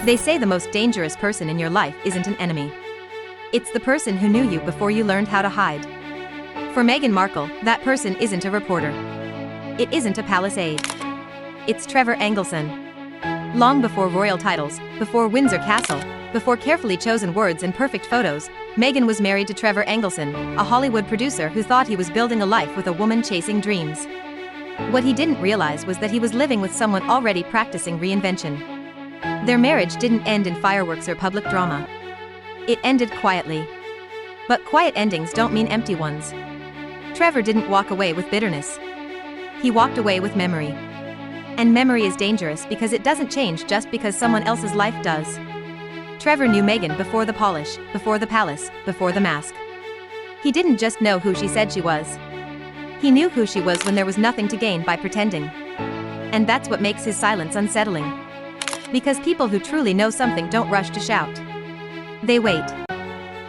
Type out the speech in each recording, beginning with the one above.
They say the most dangerous person in your life isn't an enemy. It's the person who knew you before you learned how to hide. For Meghan Markle, that person isn't a reporter. It isn't a palace aide. It's Trevor Engelson. Long before royal titles, before Windsor Castle, before carefully chosen words and perfect photos, Meghan was married to Trevor Engelson, a Hollywood producer who thought he was building a life with a woman chasing dreams. What he didn't realize was that he was living with someone already practicing reinvention. Their marriage didn't end in fireworks or public drama. It ended quietly. But quiet endings don't mean empty ones. Trevor didn't walk away with bitterness. He walked away with memory. And memory is dangerous because it doesn't change just because someone else's life does. Trevor knew Meghan before the polish, before the palace, before the mask. He didn't just know who she said she was. He knew who she was when there was nothing to gain by pretending. And that's what makes his silence unsettling. Because people who truly know something don't rush to shout. They wait.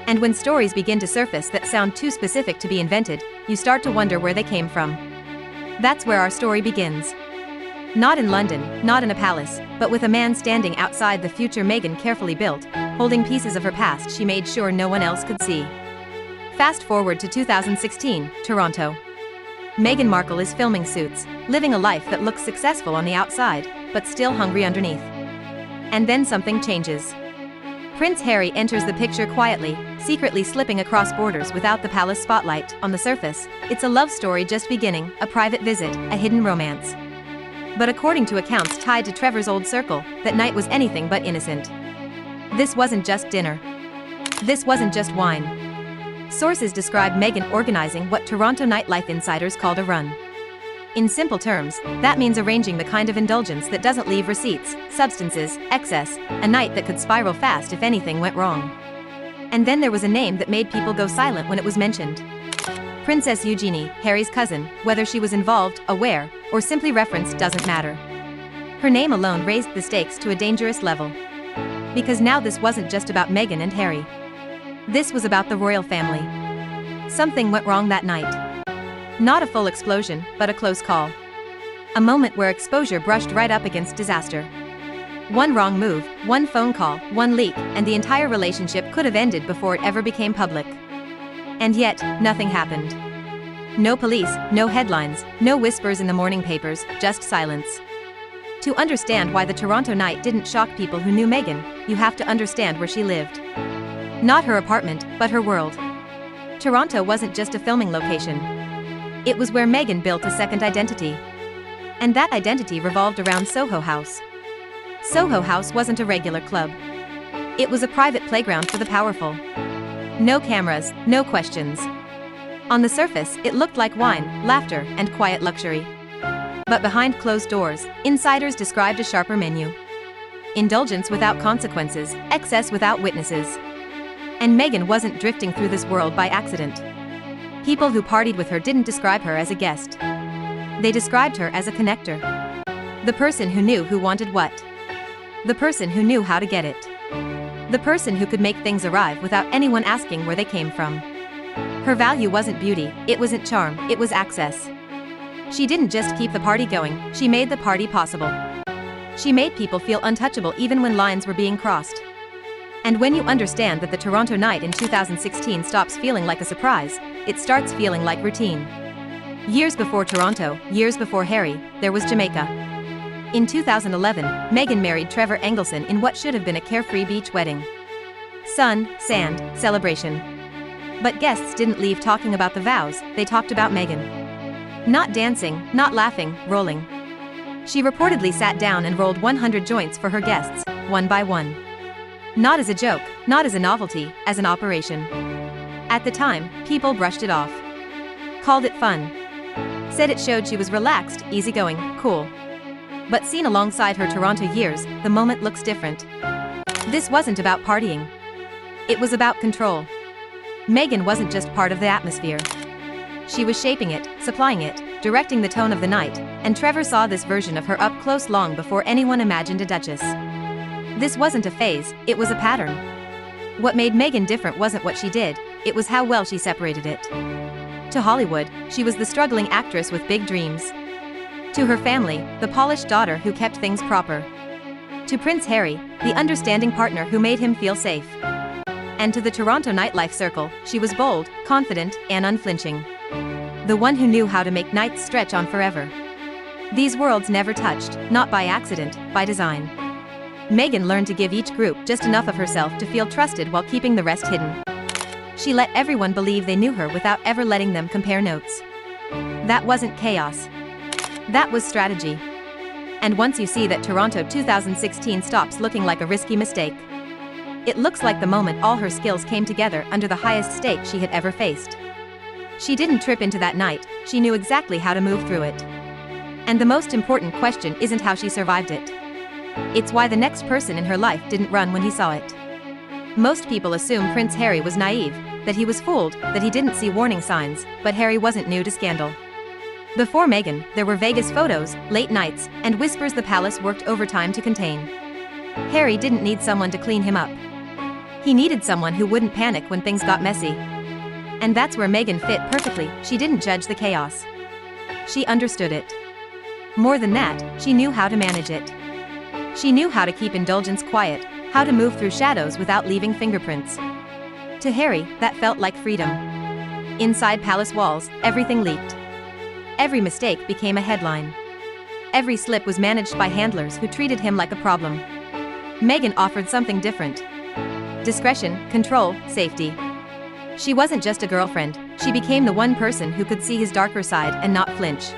And when stories begin to surface that sound too specific to be invented, you start to wonder where they came from. That's where our story begins. Not in London, not in a palace, but with a man standing outside the future Meghan carefully built, holding pieces of her past she made sure no one else could see. Fast forward to 2016, Toronto. Meghan Markle is filming Suits, living a life that looks successful on the outside, but still hungry underneath. And then something changes. Prince Harry enters the picture quietly, secretly slipping across borders without the palace spotlight. On the surface, it's a love story just beginning, a private visit, a hidden romance. But according to accounts tied to Trevor's old circle, that night was anything but innocent. This wasn't just dinner. This wasn't just wine. Sources describe Meghan organizing what Toronto nightlife insiders called a run. In simple terms, that means arranging the kind of indulgence that doesn't leave receipts, substances, excess, a night that could spiral fast if anything went wrong. And then there was a name that made people go silent when it was mentioned. Princess Eugenie, Harry's cousin. Whether she was involved, aware, or simply referenced doesn't matter. Her name alone raised the stakes to a dangerous level. Because now this wasn't just about Meghan and Harry. This was about the royal family. Something went wrong that night. Not a full explosion, but a close call. A moment where exposure brushed right up against disaster. One wrong move, one phone call, one leak, and the entire relationship could have ended before it ever became public. And yet, nothing happened. No police, no headlines, no whispers in the morning papers, just silence. To understand why the Toronto night didn't shock people who knew Meghan, you have to understand where she lived. Not her apartment, but her world. Toronto wasn't just a filming location. It was where Meghan built a second identity. And that identity revolved around Soho House. Soho House wasn't a regular club. It was a private playground for the powerful. No cameras, no questions. On the surface, it looked like wine, laughter, and quiet luxury. But behind closed doors, insiders described a sharper menu. Indulgence without consequences, excess without witnesses. And Meghan wasn't drifting through this world by accident. People who partied with her didn't describe her as a guest. They described her as a connector. The person who knew who wanted what. The person who knew how to get it. The person who could make things arrive without anyone asking where they came from. Her value wasn't beauty, it wasn't charm, it was access. She didn't just keep the party going, she made the party possible. She made people feel untouchable even when lines were being crossed. And when you understand that the Toronto night in 2016 stops feeling like a surprise, it starts feeling like routine. Years before Toronto, years before Harry, there was Jamaica. In 2011, Meghan married Trevor Engelson in what should have been a carefree beach wedding. Sun, sand, celebration. But guests didn't leave talking about the vows, they talked about Meghan. Not dancing, not laughing, rolling. She reportedly sat down and rolled 100 joints for her guests, one by one. Not as a joke, not as a novelty, as an operation. At the time, people brushed it off. Called it fun. Said it showed she was relaxed, easygoing, cool. But seen alongside her Toronto years, the moment looks different. This wasn't about partying. It was about control. Meghan wasn't just part of the atmosphere. She was shaping it, supplying it, directing the tone of the night, and Trevor saw this version of her up close long before anyone imagined a duchess. This wasn't a phase, it was a pattern. What made Meghan different wasn't what she did, it was how well she separated it. To Hollywood, she was the struggling actress with big dreams. To her family, the polished daughter who kept things proper. To Prince Harry, the understanding partner who made him feel safe. And to the Toronto nightlife circle, she was bold, confident, and unflinching. The one who knew how to make nights stretch on forever. These worlds never touched, not by accident, by design. Meghan learned to give each group just enough of herself to feel trusted while keeping the rest hidden. She let everyone believe they knew her without ever letting them compare notes. That wasn't chaos. That was strategy. And once you see that Toronto 2016 stops looking like a risky mistake, it looks like the moment all her skills came together under the highest stake she had ever faced. She didn't trip into that night, she knew exactly how to move through it. And the most important question isn't how she survived it. It's why the next person in her life didn't run when he saw it. Most people assume Prince Harry was naive, that he was fooled, that he didn't see warning signs, but Harry wasn't new to scandal. Before Meghan, there were Vegas photos, late nights, and whispers the palace worked overtime to contain. Harry didn't need someone to clean him up. He needed someone who wouldn't panic when things got messy. And that's where Meghan fit perfectly. She didn't judge the chaos. She understood it. More than that, she knew how to manage it. She knew how to keep indulgence quiet, how to move through shadows without leaving fingerprints. To Harry, that felt like freedom. Inside palace walls, everything leaked. Every mistake became a headline. Every slip was managed by handlers who treated him like a problem. Meghan offered something different. Discretion, control, safety. She wasn't just a girlfriend, she became the one person who could see his darker side and not flinch.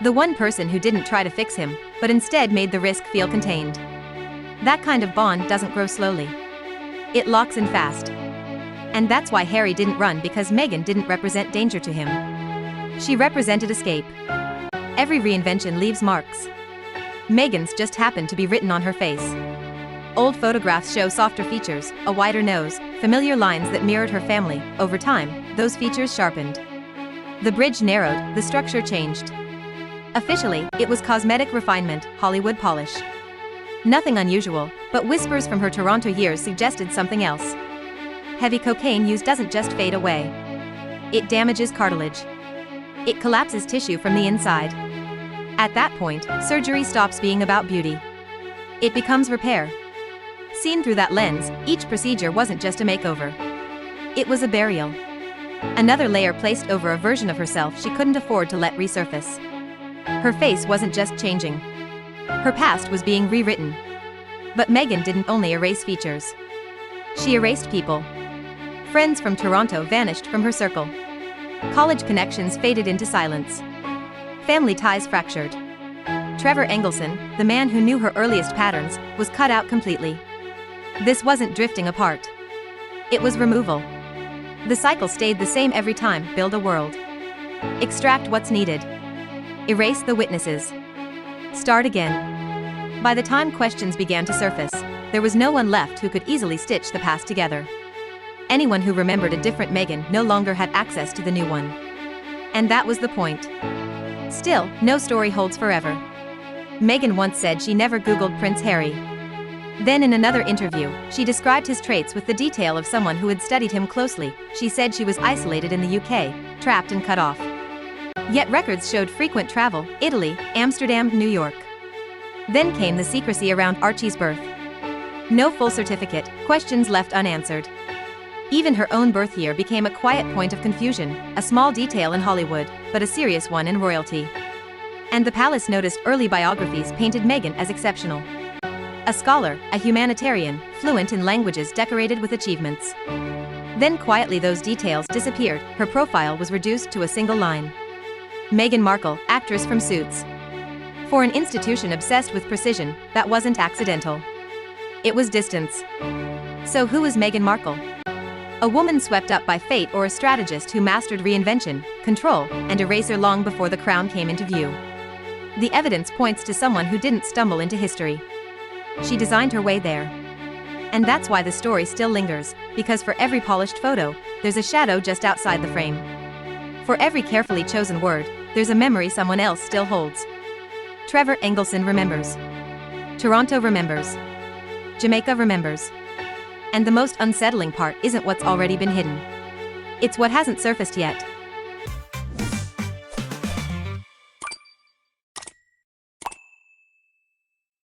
The one person who didn't try to fix him, but instead made the risk feel contained. That kind of bond doesn't grow slowly. It locks in fast. And that's why Harry didn't run, because Meghan didn't represent danger to him. She represented escape. Every reinvention leaves marks. Meghan's just happened to be written on her face. Old photographs show softer features, a wider nose, familiar lines that mirrored her family. Over time, those features sharpened. The bridge narrowed, the structure changed. Officially, it was cosmetic refinement, Hollywood polish. Nothing unusual, but whispers from her Toronto years suggested something else. Heavy cocaine use doesn't just fade away. It damages cartilage. It collapses tissue from the inside. At that point, surgery stops being about beauty. It becomes repair. Seen through that lens, each procedure wasn't just a makeover. It was a burial. Another layer placed over a version of herself she couldn't afford to let resurface. Her face wasn't just changing. Her past was being rewritten. But Meghan didn't only erase features. She erased people. Friends from Toronto vanished from her circle. College connections faded into silence. Family ties fractured. Trevor Engelson, the man who knew her earliest patterns, was cut out completely. This wasn't drifting apart. It was removal. The cycle stayed the same every time. Build a world. Extract what's needed. Erase the witnesses. Start again. By the time questions began to surface, there was no one left who could easily stitch the past together. Anyone who remembered a different Meghan no longer had access to the new one. And that was the point. Still, no story holds forever. Meghan once said she never Googled Prince Harry. Then in another interview, she described his traits with the detail of someone who had studied him closely. She said she was isolated in the UK, trapped and cut off. Yet records showed frequent travel: Italy, Amsterdam, New York. Then came the secrecy around Archie's birth. No full certificate, questions left unanswered. Even her own birth year became a quiet point of confusion, a small detail in Hollywood, but a serious one in royalty. And the palace noticed early biographies painted Meghan as exceptional. A scholar, a humanitarian, fluent in languages, decorated with achievements. Then quietly those details disappeared, her profile was reduced to a single line. Meghan Markle, actress from Suits. For an institution obsessed with precision, that wasn't accidental. It was distance. So who is Meghan Markle? A woman swept up by fate, or a strategist who mastered reinvention, control, and eraser long before the crown came into view? The evidence points to someone who didn't stumble into history. She designed her way there. And that's why the story still lingers, because for every polished photo, there's a shadow just outside the frame. For every carefully chosen word, there's a memory someone else still holds. Trevor Engelson remembers. Toronto remembers. Jamaica remembers. And the most unsettling part isn't what's already been hidden. It's what hasn't surfaced yet.